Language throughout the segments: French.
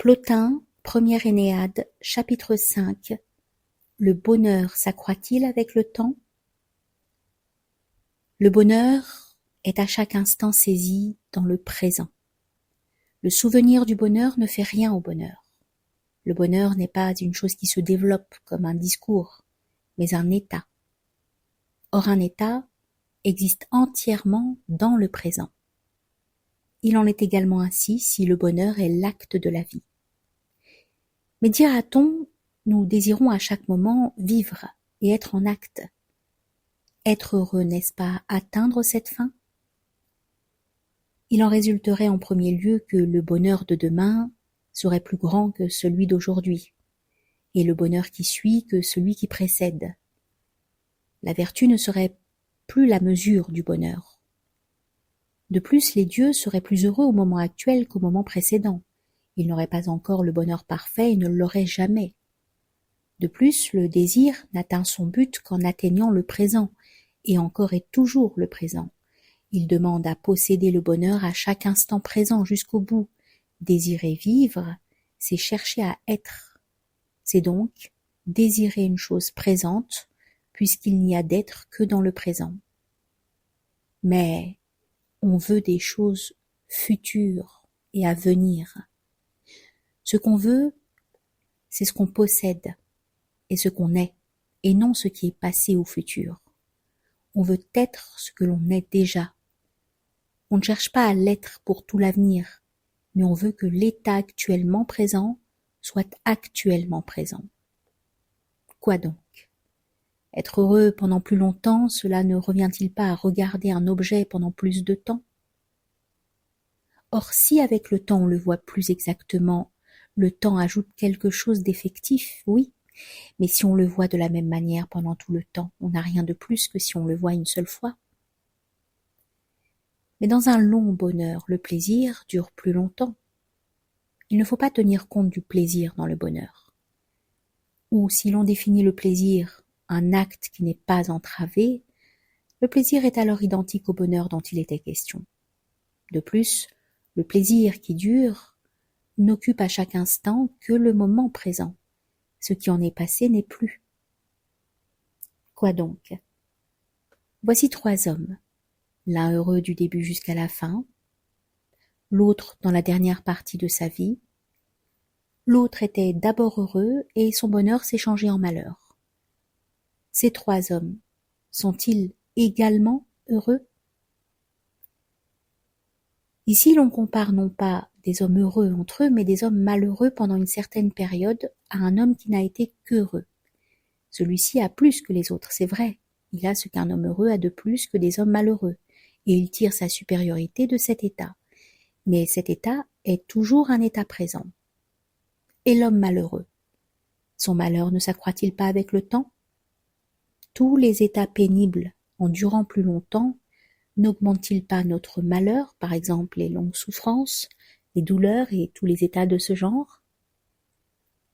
Plotin, première Énéade, chapitre 5. Le bonheur s'accroît-il avec le temps? Le bonheur est à chaque instant saisi dans le présent. Le souvenir du bonheur ne fait rien au bonheur. Le bonheur n'est pas une chose qui se développe comme un discours, mais un état. Or un état existe entièrement dans le présent. Il en est également ainsi si le bonheur est l'acte de la vie. Mais dira-t-on, nous désirons à chaque moment vivre et être en acte. Être heureux, n'est-ce pas atteindre cette fin? Il en résulterait en premier lieu que le bonheur de demain serait plus grand que celui d'aujourd'hui, et le bonheur qui suit que celui qui précède. La vertu ne serait plus la mesure du bonheur. De plus, les dieux seraient plus heureux au moment actuel qu'au moment précédent. Ils n'auraient pas encore le bonheur parfait et ne l'auraient jamais. De plus, le désir n'atteint son but qu'en atteignant le présent, et encore et toujours le présent. Il demande à posséder le bonheur à chaque instant présent jusqu'au bout. Désirer vivre, c'est chercher à être. C'est donc désirer une chose présente, puisqu'il n'y a d'être que dans le présent. Mais on veut des choses futures et à venir. Ce qu'on veut, c'est ce qu'on possède et ce qu'on est, et non ce qui est passé ou futur. On veut être ce que l'on est déjà. On ne cherche pas à l'être pour tout l'avenir, mais on veut que l'état actuellement présent soit actuellement présent. Quoi donc? Être heureux pendant plus longtemps, cela ne revient-il pas à regarder un objet pendant plus de temps? Or, si avec le temps on le voit plus exactement, le temps ajoute quelque chose d'effectif, oui, mais si on le voit de la même manière pendant tout le temps, on n'a rien de plus que si on le voit une seule fois. Mais dans un long bonheur, le plaisir dure plus longtemps. Il ne faut pas tenir compte du plaisir dans le bonheur. Ou si l'on définit le plaisir, un acte qui n'est pas entravé, le plaisir est alors identique au bonheur dont il était question. De plus, le plaisir qui dure n'occupe à chaque instant que le moment présent. Ce qui en est passé n'est plus. Quoi donc? Voici 3 hommes, l'un heureux du début jusqu'à la fin, l'autre dans la dernière partie de sa vie, l'autre était d'abord heureux et son bonheur s'est changé en malheur. Ces 3 hommes sont-ils également heureux? Ici, l'on compare non pas des hommes heureux entre eux, mais des hommes malheureux pendant une certaine période à un homme qui n'a été qu'heureux. Celui-ci a plus que les autres, c'est vrai. Il a ce qu'un homme heureux a de plus que des hommes malheureux, et il tire sa supériorité de cet état. Mais cet état est toujours un état présent. Et l'homme malheureux? Son malheur ne s'accroît-il pas avec le temps? Tous les états pénibles, en durant plus longtemps, n'augmentent-ils pas notre malheur, par exemple les longues souffrances, les douleurs et tous les états de ce genre?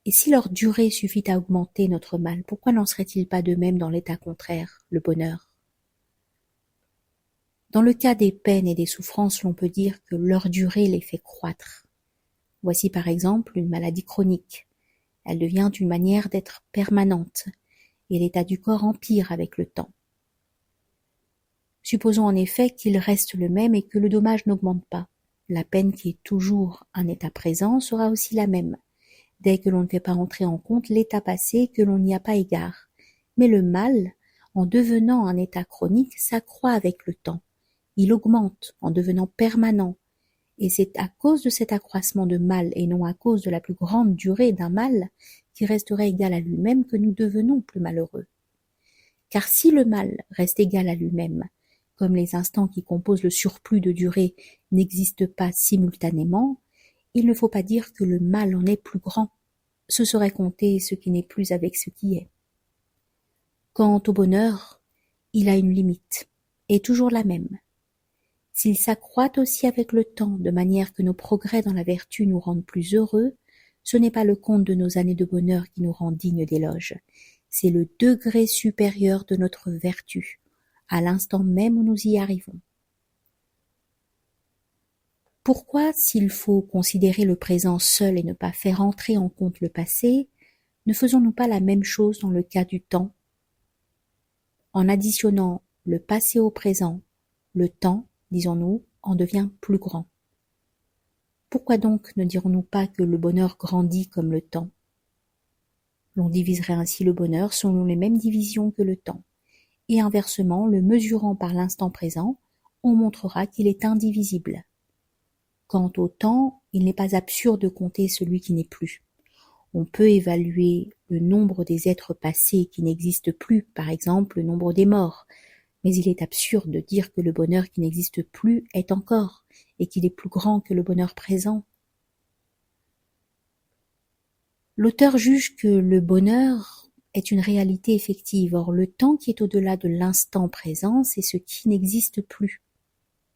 Et si leur durée suffit à augmenter notre mal, pourquoi n'en serait-il pas de même dans l'état contraire, le bonheur? Dans le cas des peines et des souffrances, l'on peut dire que leur durée les fait croître. Voici par exemple une maladie chronique. Elle devient une manière d'être permanente, et l'état du corps empire avec le temps. Supposons en effet qu'il reste le même et que le dommage n'augmente pas. La peine qui est toujours un état présent sera aussi la même, dès que l'on ne fait pas entrer en compte l'état passé et que l'on n'y a pas égard. Mais le mal, en devenant un état chronique, s'accroît avec le temps. Il augmente en devenant permanent, et c'est à cause de cet accroissement de mal et non à cause de la plus grande durée d'un mal qui resterait égal à lui-même que nous devenons plus malheureux. Car si le mal reste égal à lui-même, comme les instants qui composent le surplus de durée n'existent pas simultanément, il ne faut pas dire que le mal en est plus grand. Ce serait compter ce qui n'est plus avec ce qui est. Quant au bonheur, il a une limite, et toujours la même. S'il s'accroît aussi avec le temps, de manière que nos progrès dans la vertu nous rendent plus heureux, ce n'est pas le compte de nos années de bonheur qui nous rend dignes d'éloge, c'est le degré supérieur de notre vertu, à l'instant même où nous y arrivons. Pourquoi, s'il faut considérer le présent seul et ne pas faire entrer en compte le passé, ne faisons-nous pas la même chose dans le cas du temps? En additionnant le passé au présent, le temps, disons-nous, en devient plus grand. Pourquoi donc ne dirons-nous pas que le bonheur grandit comme le temps? L'on diviserait ainsi le bonheur selon les mêmes divisions que le temps, et inversement, le mesurant par l'instant présent, on montrera qu'il est indivisible. Quant au temps, il n'est pas absurde de compter celui qui n'est plus. On peut évaluer le nombre des êtres passés qui n'existent plus, par exemple le nombre des morts, mais il est absurde de dire que le bonheur qui n'existe plus est encore, et qu'il est plus grand que le bonheur présent. L'auteur juge que le bonheur est une réalité effective, or le temps qui est au-delà de l'instant présent, c'est ce qui n'existe plus.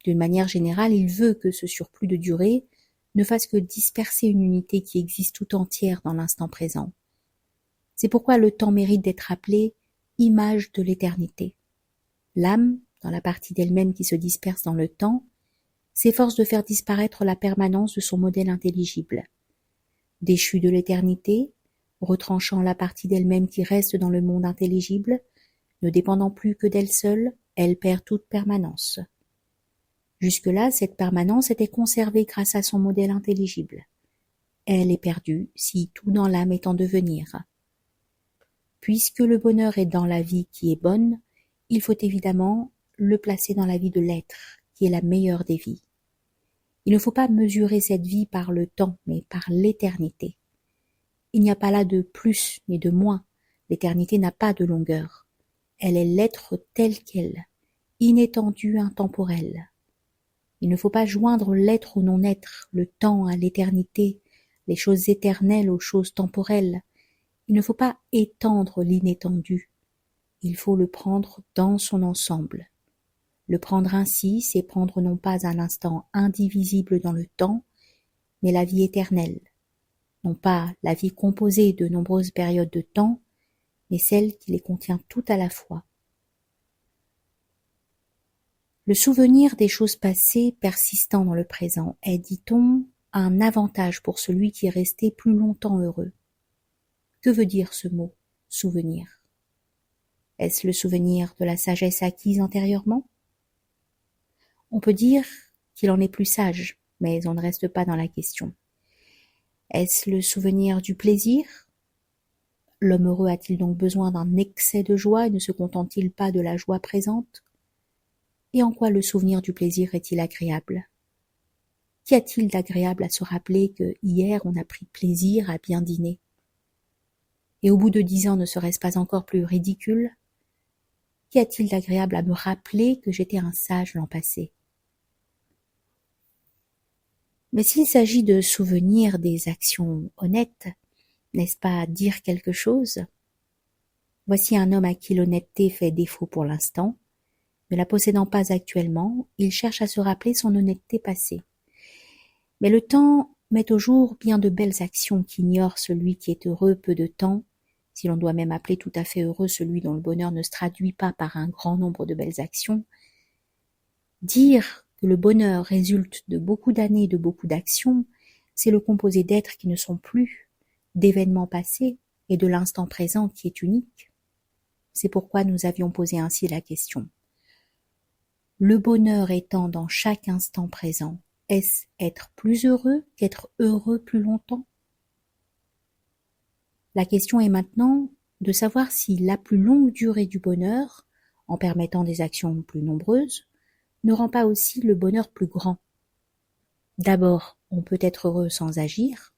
D'une manière générale, il veut que ce surplus de durée ne fasse que disperser une unité qui existe tout entière dans l'instant présent. C'est pourquoi le temps mérite d'être appelé image de l'éternité. L'âme, dans la partie d'elle-même qui se disperse dans le temps, s'efforce de faire disparaître la permanence de son modèle intelligible. Déchue de l'éternité, retranchant la partie d'elle-même qui reste dans le monde intelligible, ne dépendant plus que d'elle seule, elle perd toute permanence. Jusque-là, cette permanence était conservée grâce à son modèle intelligible. Elle est perdue si tout dans l'âme est en devenir. Puisque le bonheur est dans la vie qui est bonne, il faut évidemment le placer dans la vie de l'être, qui est la meilleure des vies. Il ne faut pas mesurer cette vie par le temps, mais par l'éternité. Il n'y a pas là de plus ni de moins. L'éternité n'a pas de longueur. Elle est l'être tel qu'elle, inétendue, intemporelle. Il ne faut pas joindre l'être au non-être, le temps à l'éternité, les choses éternelles aux choses temporelles. Il ne faut pas étendre l'inétendu. Il faut le prendre dans son ensemble. Le prendre ainsi, c'est prendre non pas un instant indivisible dans le temps, mais la vie éternelle. Non pas la vie composée de nombreuses périodes de temps, mais celle qui les contient toutes à la fois. Le souvenir des choses passées persistant dans le présent est, dit-on, un avantage pour celui qui est resté plus longtemps heureux. Que veut dire ce mot, souvenir? Est-ce le souvenir de la sagesse acquise antérieurement? On peut dire qu'il en est plus sage, mais on ne reste pas dans la question. Est-ce le souvenir du plaisir? L'homme heureux a-t-il donc besoin d'un excès de joie et ne se contente-t-il pas de la joie présente? Et en quoi le souvenir du plaisir est-il agréable? Qu'y a-t-il d'agréable à se rappeler que hier on a pris plaisir à bien dîner? Et au bout de 10 ans ne serait-ce pas encore plus ridicule? Qu'y a-t-il d'agréable à me rappeler que j'étais un sage l'an passé? Mais s'il s'agit de souvenirs des actions honnêtes, n'est-ce pas dire quelque chose? Voici un homme à qui l'honnêteté fait défaut pour l'instant. Ne la possédant pas actuellement, il cherche à se rappeler son honnêteté passée. Mais le temps met au jour bien de belles actions qu'ignore celui qui est heureux peu de temps, si l'on doit même appeler tout à fait heureux celui dont le bonheur ne se traduit pas par un grand nombre de belles actions. Dire que le bonheur résulte de beaucoup d'années et de beaucoup d'actions, c'est le composé d'êtres qui ne sont plus, d'événements passés et de l'instant présent qui est unique. C'est pourquoi nous avions posé ainsi la question. Le bonheur étant dans chaque instant présent, est-ce être plus heureux qu'être heureux plus longtemps? La question est maintenant de savoir si la plus longue durée du bonheur, en permettant des actions plus nombreuses, ne rend pas aussi le bonheur plus grand. D'abord, on peut être heureux sans agir,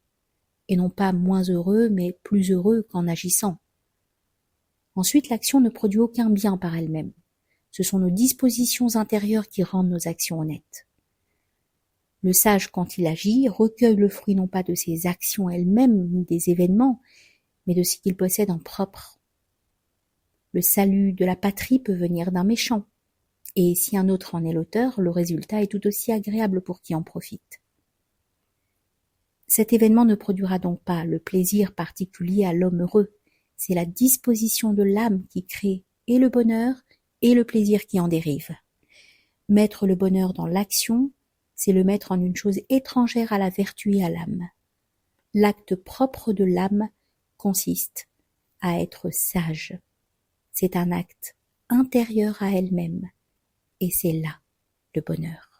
et non pas moins heureux, mais plus heureux qu'en agissant. Ensuite, l'action ne produit aucun bien par elle-même. Ce sont nos dispositions intérieures qui rendent nos actions honnêtes. Le sage, quand il agit, recueille le fruit non pas de ses actions elles-mêmes, ni des événements, mais de ce qu'il possède en propre. Le salut de la patrie peut venir d'un méchant, et si un autre en est l'auteur, le résultat est tout aussi agréable pour qui en profite. Cet événement ne produira donc pas le plaisir particulier à l'homme heureux, c'est la disposition de l'âme qui crée et le bonheur et le plaisir qui en dérive. Mettre le bonheur dans l'action c'est le mettre en une chose étrangère à la vertu et à l'âme. L'acte propre de l'âme consiste à être sage. C'est un acte intérieur à elle-même, et c'est là le bonheur.